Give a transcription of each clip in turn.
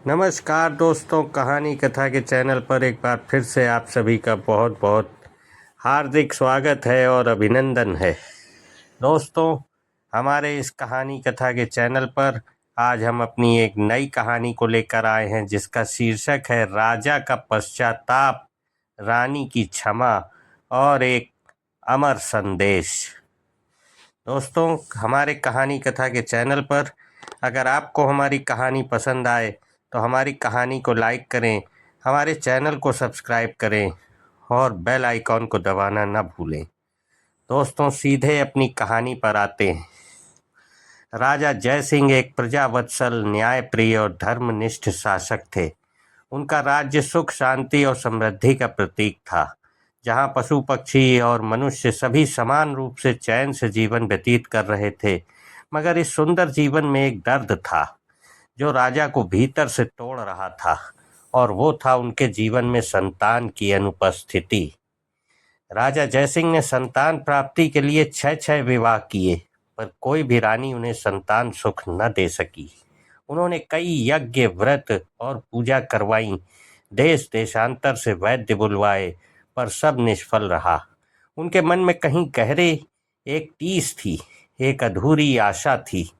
नमस्कार दोस्तों, कहानी कथा के चैनल पर एक बार फिर से आप सभी का बहुत बहुत हार्दिक स्वागत है और अभिनंदन है। दोस्तों, हमारे इस कहानी कथा के चैनल पर आज हम अपनी एक नई कहानी को लेकर आए हैं जिसका शीर्षक है राजा का पश्चाताप, रानी की क्षमा और एक अमर संदेश। दोस्तों, हमारे कहानी कथा के चैनल पर अगर आपको हमारी कहानी पसंद आए तो हमारी कहानी को लाइक करें, हमारे चैनल को सब्सक्राइब करें और बेल आइकॉन को दबाना न भूलें। दोस्तों, सीधे अपनी कहानी पर आते हैं। राजा जय सिंह एक प्रजावत्सल, न्यायप्रिय और धर्मनिष्ठ शासक थे। उनका राज्य सुख, शांति और समृद्धि का प्रतीक था, जहाँ पशु पक्षी और मनुष्य सभी समान रूप से चैन से जीवन व्यतीत कर रहे थे। मगर इस सुंदर जीवन में एक दर्द था जो राजा को भीतर से तोड़ रहा था, और वो था उनके जीवन में संतान की अनुपस्थिति। राजा जयसिंह ने संतान प्राप्ति के लिए 6 विवाह किए, पर कोई भी रानी उन्हें संतान सुख न दे सकी। उन्होंने कई यज्ञ, व्रत और पूजा करवाई, देश देशांतर से वैद्य बुलवाए, पर सब निष्फल रहा। उनके मन में कहीं गहरे एक टीस थी, एक अधूरी आशा थी।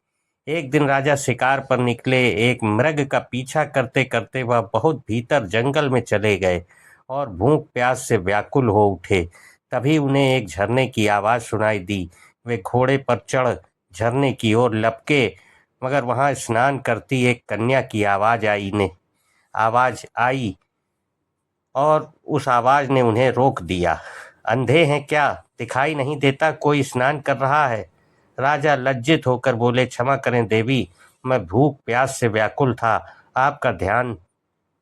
एक दिन राजा शिकार पर निकले। एक मृग का पीछा करते करते वह बहुत भीतर जंगल में चले गए और भूख प्यास से व्याकुल हो उठे। तभी उन्हें एक झरने की आवाज़ सुनाई दी। वे घोड़े पर चढ़ झरने की ओर लपके, मगर वहां स्नान करती एक कन्या की आवाज़ आई और उस आवाज़ ने उन्हें रोक दिया। अंधे हैं क्या? दिखाई नहीं देता कोई स्नान कर रहा है? राजा लज्जित होकर बोले, क्षमा करें देवी, मैं भूख प्यास से व्याकुल था।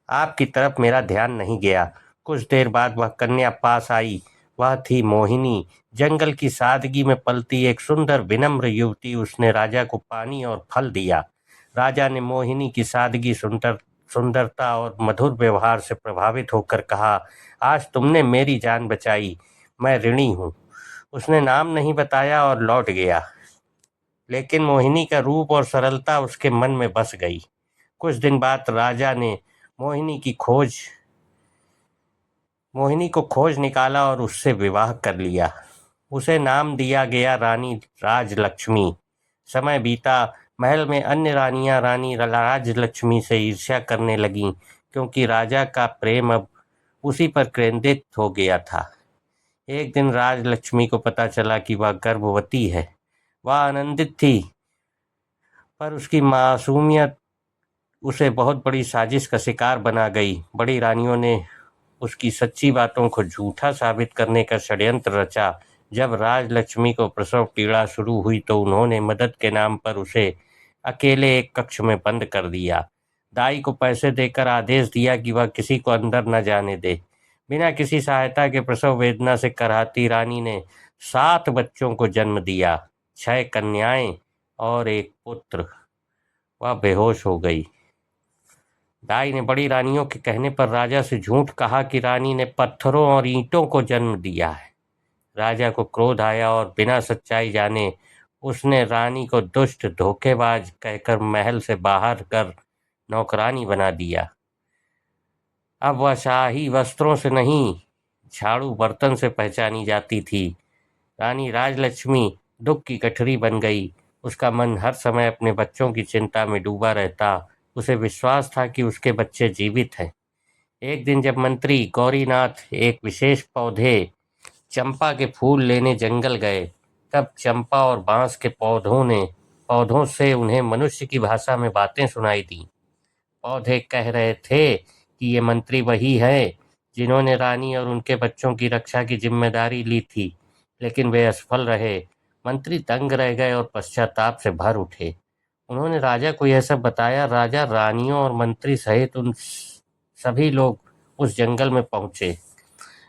आपकी तरफ मेरा ध्यान नहीं गया। कुछ देर बाद वह कन्या पास आई। वह थी मोहिनी, जंगल की सादगी में पलती एक सुंदर विनम्र युवती। उसने राजा को पानी और फल दिया। राजा ने मोहिनी की सादगी, सुंदरता और मधुर व्यवहार से प्रभावित होकर कहा, आज तुमने मेरी जान बचाई, मैं ऋणी हूँ। उसने नाम नहीं बताया और लौट गया, लेकिन मोहिनी का रूप और सरलता उसके मन में बस गई। कुछ दिन बाद राजा ने मोहिनी को खोज निकाला और उससे विवाह कर लिया। उसे नाम दिया गया रानी राजलक्ष्मी। समय बीता। महल में अन्य रानियां रानी राजलक्ष्मी से ईर्ष्या करने लगीं, क्योंकि राजा का प्रेम अब उसी पर केंद्रित हो गया था। एक दिन राजलक्ष्मी को पता चला कि वह गर्भवती है। वह आनंदित थी, पर उसकी मासूमियत उसे बहुत बड़ी साजिश का शिकार बना गई। बड़ी रानियों ने उसकी सच्ची बातों को झूठा साबित करने का षड्यंत्र रचा। जब राजलक्ष्मी को प्रसव पीड़ा शुरू हुई तो उन्होंने मदद के नाम पर उसे अकेले एक कक्ष में बंद कर दिया। दाई को पैसे देकर आदेश दिया कि वह किसी को अंदर न जाने दे। बिना किसी सहायता के प्रसव वेदना से कराहती रानी ने 7 बच्चों को जन्म दिया, 6 कन्याएं और एक पुत्र। वह बेहोश हो गई। दाई ने बड़ी रानियों के कहने पर राजा से झूठ कहा कि रानी ने पत्थरों और ईंटों को जन्म दिया है। राजा को क्रोध आया और बिना सच्चाई जाने उसने रानी को दुष्ट, धोखेबाज कहकर महल से बाहर कर नौकरानी बना दिया। अब वह शाही वस्त्रों से नहीं, झाड़ू बर्तन से पहचानी जाती थी। रानी राजलक्ष्मी दुख की गठरी बन गई। उसका मन हर समय अपने बच्चों की चिंता में डूबा रहता। उसे विश्वास था कि उसके बच्चे जीवित हैं। एक दिन जब मंत्री गौरीनाथ एक विशेष पौधे चंपा के फूल लेने जंगल गए, तब चंपा और बांस के पौधों से उन्हें मनुष्य की भाषा में बातें सुनाई दी। पौधे कह रहे थे कि ये मंत्री वही है जिन्होंने रानी और उनके बच्चों की रक्षा की जिम्मेदारी ली थी, लेकिन वे असफल रहे। मंत्री दंग रह गए और पश्चाताप से भर उठे। उन्होंने राजा को यह सब बताया। राजा रानियों और मंत्री सहित उन सभी लोग उस जंगल में पहुंचे।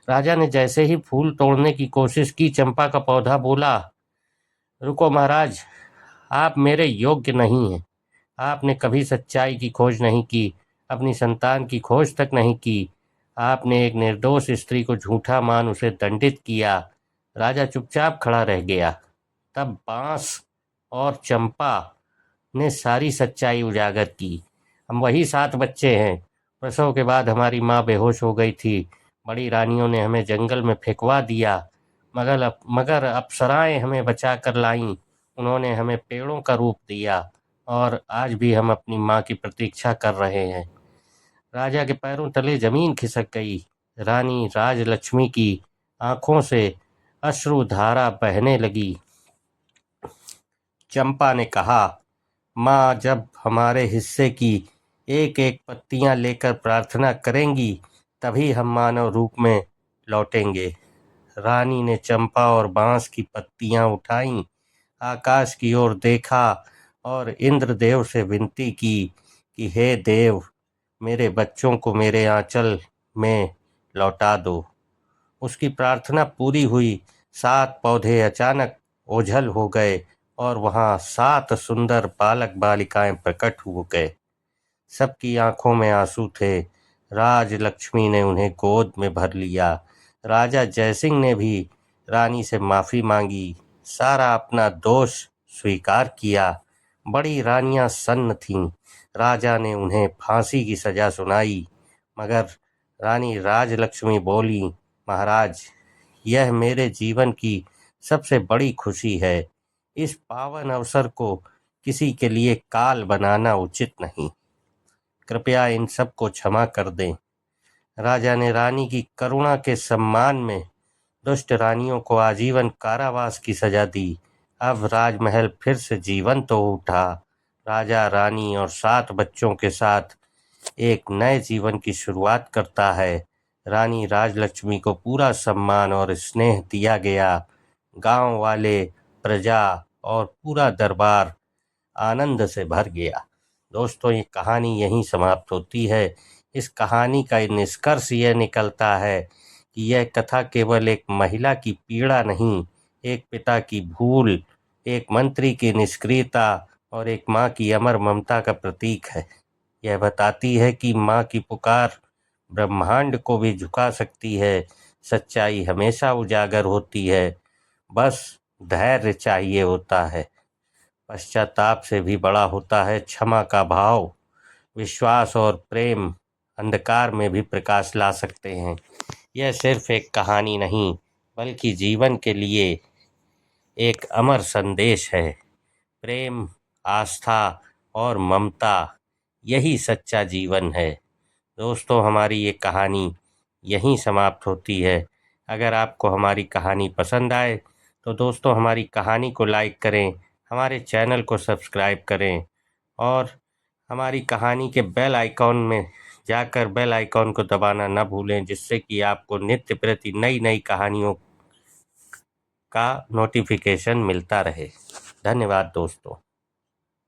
राजा ने जैसे ही फूल तोड़ने की कोशिश की, चंपा का पौधा बोला, रुको महाराज, आप मेरे योग्य नहीं हैं। आपने कभी सच्चाई की खोज नहीं की, अपनी संतान की खोज तक नहीं की। आपने एक निर्दोष स्त्री को झूठा मान उसे दंडित किया। राजा चुपचाप खड़ा रह गया। तब बांस और चंपा ने सारी सच्चाई उजागर की। हम वही 7 बच्चे हैं। प्रसव के बाद हमारी माँ बेहोश हो गई थी। बड़ी रानियों ने हमें जंगल में फेंकवा दिया, मगर अप्सराएं हमें बचा कर लाईं। उन्होंने हमें पेड़ों का रूप दिया और आज भी हम अपनी माँ की प्रतीक्षा कर रहे हैं। राजा के पैरों तले जमीन खिसक गई। रानी राजलक्ष्मी की आंखों से अश्रुधारा बहने लगी। चंपा ने कहा, माँ जब हमारे हिस्से की एक एक पत्तियां लेकर प्रार्थना करेंगी तभी हम मानव रूप में लौटेंगे। रानी ने चंपा और बांस की पत्तियां उठाईं, आकाश की ओर देखा और इंद्रदेव से विनती की कि हे देव, मेरे बच्चों को मेरे आंचल में लौटा दो। उसकी प्रार्थना पूरी हुई। 7 पौधे अचानक ओझल हो गए और वहां 7 सुंदर बालक बालिकाएं प्रकट हो गए। सबकी आंखों में आंसू थे। राजलक्ष्मी ने उन्हें गोद में भर लिया। राजा जयसिंह ने भी रानी से माफी मांगी, सारा अपना दोष स्वीकार किया। बड़ी रानियां सन्न थीं। राजा ने उन्हें फांसी की सजा सुनाई, मगर रानी राजलक्ष्मी बोली, महाराज, यह मेरे जीवन की सबसे बड़ी खुशी है। इस पावन अवसर को किसी के लिए काल बनाना उचित नहीं। कृपया इन सबको क्षमा कर दें। राजा ने रानी की करुणा के सम्मान में दुष्ट रानियों को आजीवन कारावास की सजा दी। अब राजमहल फिर से जीवंत हो उठा। राजा रानी और 7 बच्चों के साथ एक नए जीवन की शुरुआत करता है। रानी राजलक्ष्मी को पूरा सम्मान और स्नेह दिया गया। गांव वाले, प्रजा और पूरा दरबार आनंद से भर गया। दोस्तों, ये कहानी यहीं समाप्त होती है। इस कहानी का निष्कर्ष यह निकलता है कि यह कथा केवल एक महिला की पीड़ा नहीं, एक पिता की भूल, एक मंत्री की निष्क्रियता और एक माँ की अमर ममता का प्रतीक है। यह बताती है कि माँ की पुकार ब्रह्मांड को भी झुका सकती है। सच्चाई हमेशा उजागर होती है, बस धैर्य चाहिए होता है। पश्चाताप से भी बड़ा होता है क्षमा का भाव। विश्वास और प्रेम अंधकार में भी प्रकाश ला सकते हैं। यह सिर्फ एक कहानी नहीं, बल्कि जीवन के लिए एक अमर संदेश है। प्रेम, आस्था और ममता, यही सच्चा जीवन है। दोस्तों, हमारी ये कहानी यहीं समाप्त होती है। अगर आपको हमारी कहानी पसंद आए तो दोस्तों हमारी कहानी को लाइक करें, हमारे चैनल को सब्सक्राइब करें और हमारी कहानी के बेल आइकॉन में जाकर बेल आइकॉन को दबाना न भूलें, जिससे कि आपको नित्य प्रति नई नई कहानियों का नोटिफिकेशन मिलता रहे। धन्यवाद दोस्तों।